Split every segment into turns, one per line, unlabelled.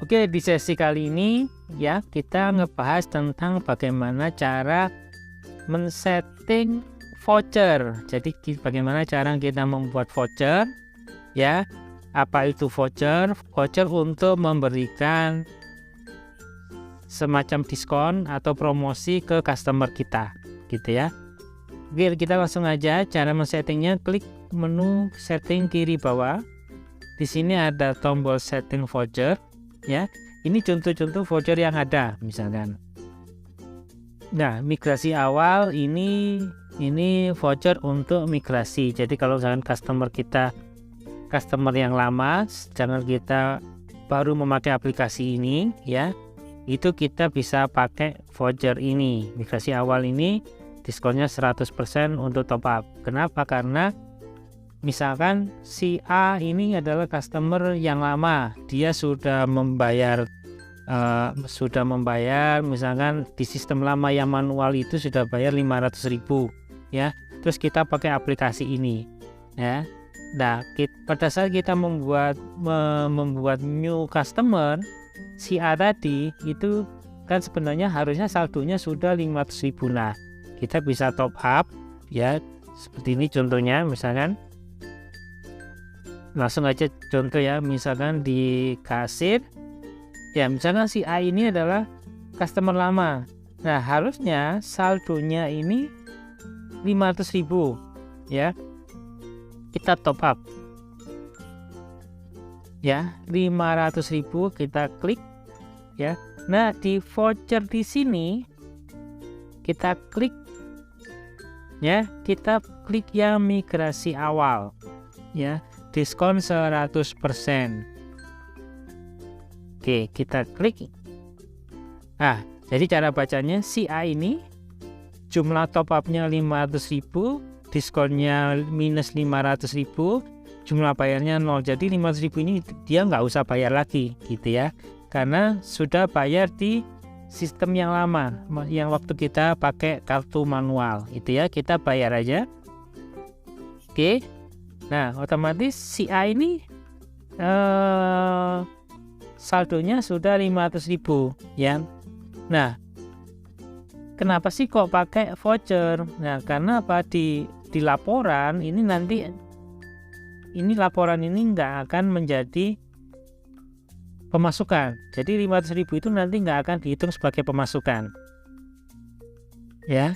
Oke, di sesi kali ini ya kita ngebahas tentang bagaimana cara men-setting voucher. Jadi bagaimana cara kita membuat voucher ya. Apa itu voucher? Voucher untuk memberikan semacam diskon atau promosi ke customer kita gitu ya. Oke, kita langsung aja cara men-settingnya. Klik menu setting kiri bawah. Di sini ada tombol setting voucher ya. Ini contoh-contoh voucher yang ada misalkan. Nah, migrasi awal ini voucher untuk migrasi. Jadi kalau misalkan customer yang lama, jangan kita baru memakai aplikasi ini ya, itu kita bisa pakai voucher ini. Migrasi awal ini diskonnya 100% untuk top up. Kenapa? Karena misalkan si A ini adalah customer yang lama, dia sudah membayar misalkan di sistem lama yang manual itu sudah bayar 500.000 ya, terus kita pakai aplikasi ini ya. Nah, pada saat kita membuat new customer, si A tadi itu kan sebenarnya harusnya saldonya sudah 500.000. Nah, kita bisa top up ya, seperti ini contohnya. Misalkan langsung aja contoh ya, misalkan di kasir ya, misalkan si A ini adalah customer lama. Nah, harusnya saldonya ini 500.000 ya. Kita top up ya, 500.000 kita klik ya. Nah, di voucher di sini kita klik ya, kita klik yang migrasi awal ya, diskon 100%. Oke, kita klik. Nah, jadi cara bacanya, si A ini jumlah top up-nya 500.000, diskonnya minus 500.000, jumlah bayarnya 0. Jadi 500.000 ini dia nggak usah bayar lagi gitu ya, karena sudah bayar di sistem yang lama, yang waktu kita pakai kartu manual itu ya, kita bayar aja. Oke, nah otomatis si A ini saldonya sudah 500.000 ya. Nah, kenapa sih kok pakai voucher? Nah, karena apa, di laporan ini nanti laporan ini nggak akan menjadi pemasukan. Jadi 500.000 itu nanti nggak akan dihitung sebagai pemasukan ya.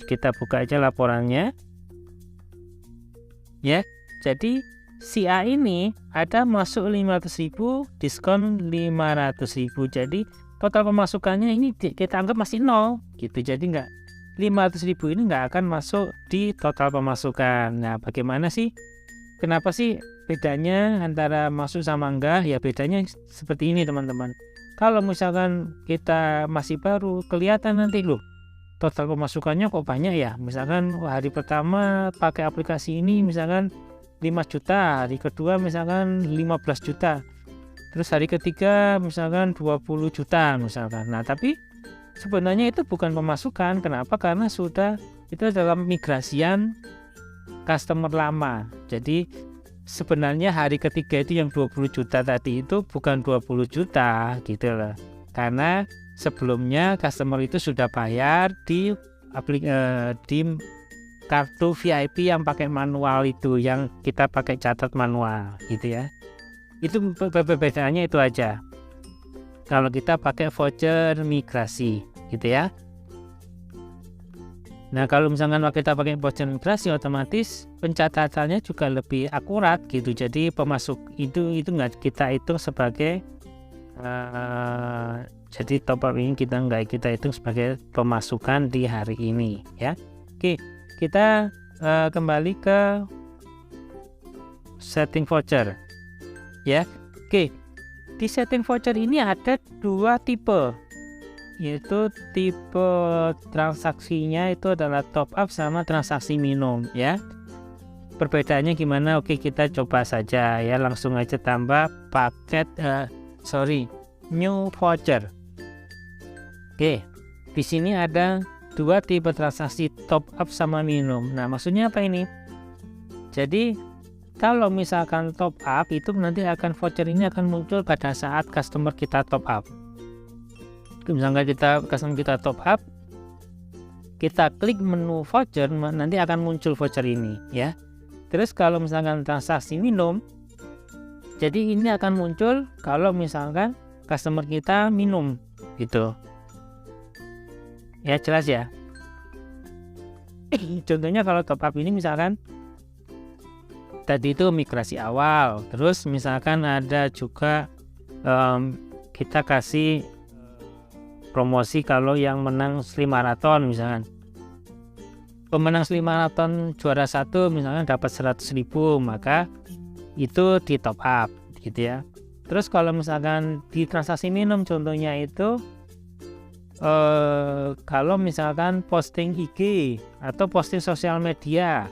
Kita buka aja laporannya ya. Jadi si A ini ada masuk 500.000, diskon 500.000. Jadi total pemasukannya ini kita anggap masih 0 gitu. Jadi 500.000 ini nggak akan masuk di total pemasukan. Nah, bagaimana sih? Kenapa sih bedanya antara masuk sama enggak? Ya bedanya seperti ini teman-teman. Kalau misalkan kita masih baru, kelihatan nanti loh, total pemasukannya kok banyak ya. Misalkan hari pertama pakai aplikasi ini misalkan 5 juta, hari kedua misalkan 15 juta, terus hari ketiga misalkan 20 juta misalkan. Nah, tapi sebenarnya itu bukan pemasukan. Kenapa? Karena itu dalam migrasian customer lama. Jadi sebenarnya hari ketiga itu yang 20 juta tadi itu bukan 20 juta gitu loh, karena sebelumnya customer itu sudah bayar di kartu VIP yang pakai manual itu, yang kita pakai catat manual gitu ya. Itu perbedaannya itu aja kalau kita pakai voucher migrasi gitu ya. Nah, kalau misalkan kita pakai voucher migrasi, otomatis pencatatannya juga lebih akurat gitu. Jadi itu nggak kita hitung sebagai jadi top up ini nggak kita hitung sebagai pemasukan di hari ini ya. Oke, kita kembali ke setting voucher ya. Oke, di setting voucher ini ada 2 tipe, yaitu tipe transaksinya itu adalah top up sama transaksi minum ya. Perbedaannya gimana? Oke, kita coba saja ya, langsung aja tambah paket new voucher. Oke, di sini ada 2 tipe transaksi, top up sama minum. Nah, maksudnya apa ini? Jadi kalau misalkan top up itu nanti voucher ini akan muncul pada saat customer kita top up. Misalkan customer kita top up, kita klik menu voucher, nanti akan muncul voucher ini ya. Terus kalau misalkan transaksi minum, jadi ini akan muncul kalau misalkan customer kita minum gitu ya. Jelas ya. Contohnya kalau top up ini misalkan tadi itu migrasi awal, terus misalkan ada juga kita kasih promosi kalau yang menang Slim Marathon, misalkan pemenang Slim Marathon juara 1 misalkan dapat 100.000, maka itu di top up gitu ya. Terus kalau misalkan di transaksi minum contohnya itu kalau misalkan posting IG atau posting sosial media,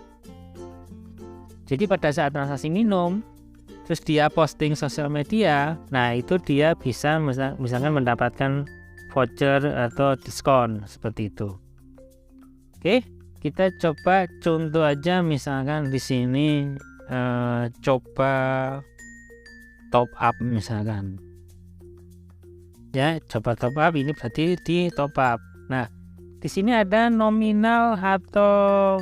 jadi pada saat transaksi minum terus dia posting sosial media, nah itu dia bisa misalkan mendapatkan voucher atau diskon seperti itu. Oke, kita coba contoh aja, misalkan di sini coba top up misalkan ya, coba top up ini berarti di top up. Nah, di sini ada nominal atau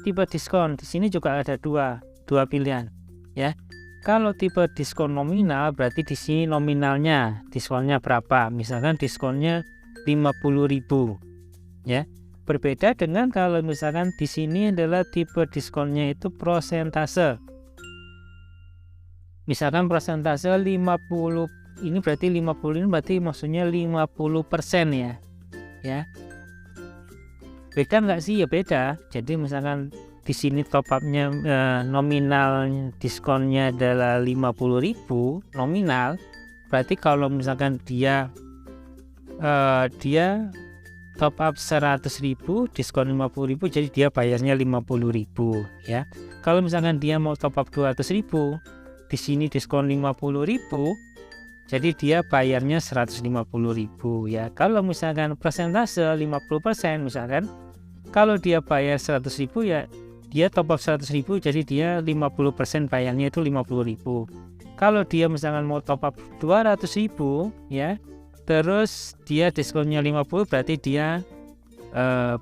tipe diskon. Di sini juga ada dua pilihan ya. Kalau tipe diskon nominal berarti di sini nominalnya diskonnya berapa, misalkan diskonnya 50.000 ya. Berbeda dengan kalau misalkan di sini adalah tipe diskonnya itu prosentase. Misalkan prosentase 50, ini berarti 50 ini berarti maksudnya 50% ya. Beda nggak sih? Ya beda. Jadi misalkan di sini top up-nya nominal diskonnya adalah 50.000 nominal, berarti kalau misalkan dia top up 100.000 diskon 50.000, jadi dia bayarnya 50.000 ya. Kalau misalkan dia mau top up 200.000, di sini diskon 50.000, jadi dia bayarnya 150.000 ya. Kalau misalkan persentase 50%, misalkan kalau dia bayar 100.000 ya dia top up 100.000, jadi dia 50% bayarnya itu 50.000. Kalau dia misalkan mau top up 200.000 ya, terus dia diskonnya 50, berarti dia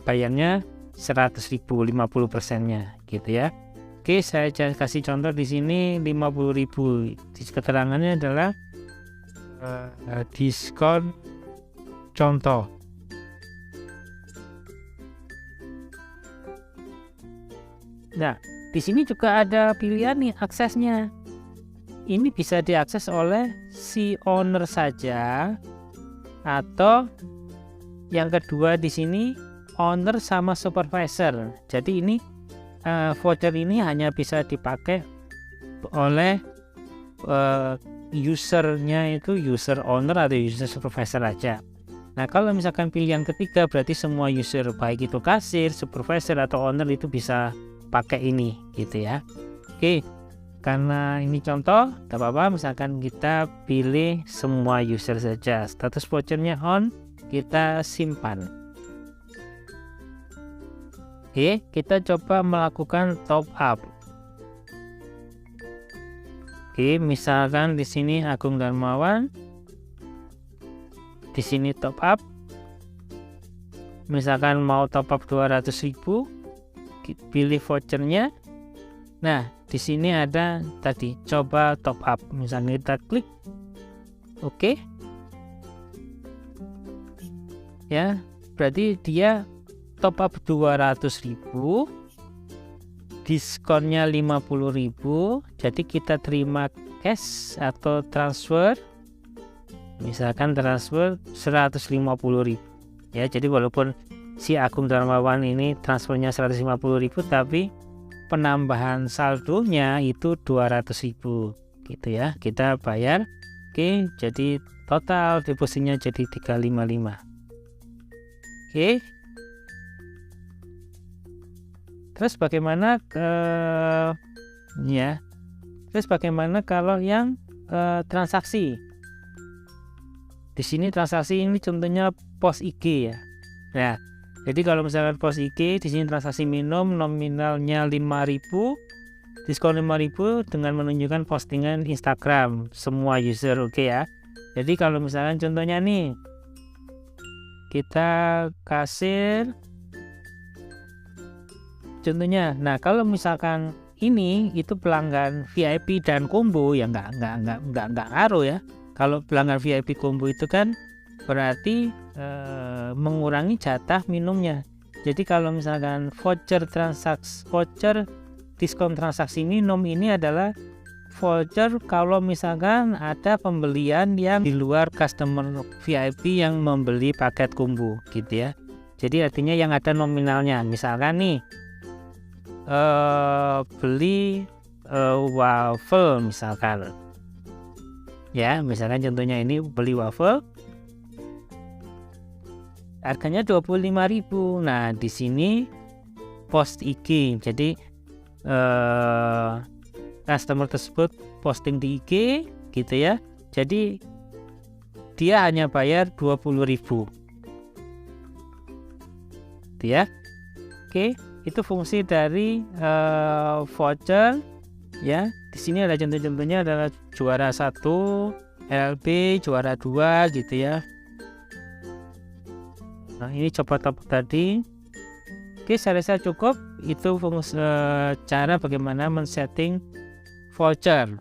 bayarnya 100.000, 50%-nya gitu ya. Oke, saya kasih contoh di sini 50.000. Di keterangannya adalah diskon contoh. Nah, di sini juga ada pilihan nih aksesnya. Ini bisa diakses oleh si owner saja, atau yang kedua di sini owner sama supervisor. Jadi ini voucher ini hanya bisa dipakai oleh usernya itu user owner atau user supervisor aja. Nah, kalau misalkan pilihan ketiga berarti semua user, baik itu kasir, supervisor atau owner, itu bisa pakai ini gitu ya. Oke, karena ini contoh, gak apa-apa, misalkan kita pilih semua user saja, status vouchernya on, kita simpan. Oke, kita coba melakukan top up. Oke, misalkan di sini Agung Darmawan, di sini top up, misalkan mau top up 200.000, pilih vouchernya. Nah, di sini ada tadi coba top up, misalnya kita klik oke ya, berarti dia top up 200.000, diskonnya 50.000, jadi kita terima cash atau transfer, misalkan transfer 150.000 ya. Jadi walaupun si Agung Darmawan ini transfernya 150.000, tapi penambahan saldonya itu 200.000 gitu ya, kita bayar. Oke, jadi total depositnya jadi 355. Oke, terus bagaimana terus bagaimana kalau yang transaksi? Di sini transaksi ini contohnya pos IG ya. Nah, jadi kalau misalkan pos IG di sini transaksi minum nominalnya 5.000, diskon 5.000 dengan menunjukkan postingan Instagram semua user. Oke ya. Jadi kalau misalkan contohnya nih, kita kasih contohnya, nah kalau misalkan ini itu pelanggan VIP dan combo ya nggak ngaruh ya. Kalau pelanggan VIP combo itu kan berarti mengurangi jatah minumnya. Jadi kalau misalkan voucher diskon transaksi minum ini adalah voucher kalau misalkan ada pembelian yang di luar customer VIP yang membeli paket combo gitu ya. Jadi artinya yang ada nominalnya, misalkan nih beli waffle misalkan ya, misalkan contohnya ini beli waffle harganya 25.000. Nah di sini post IG, jadi customer tersebut posting di IG gitu ya, jadi dia hanya bayar 20.000 gitu ya. Oke, itu fungsi dari voucher ya. Di sini ada contoh-contohnya adalah juara 1 LB, juara 2 gitu ya. Nah ini coba top tadi. Oke, saya rasa cukup. Itu fungsi cara bagaimana men-setting voucher.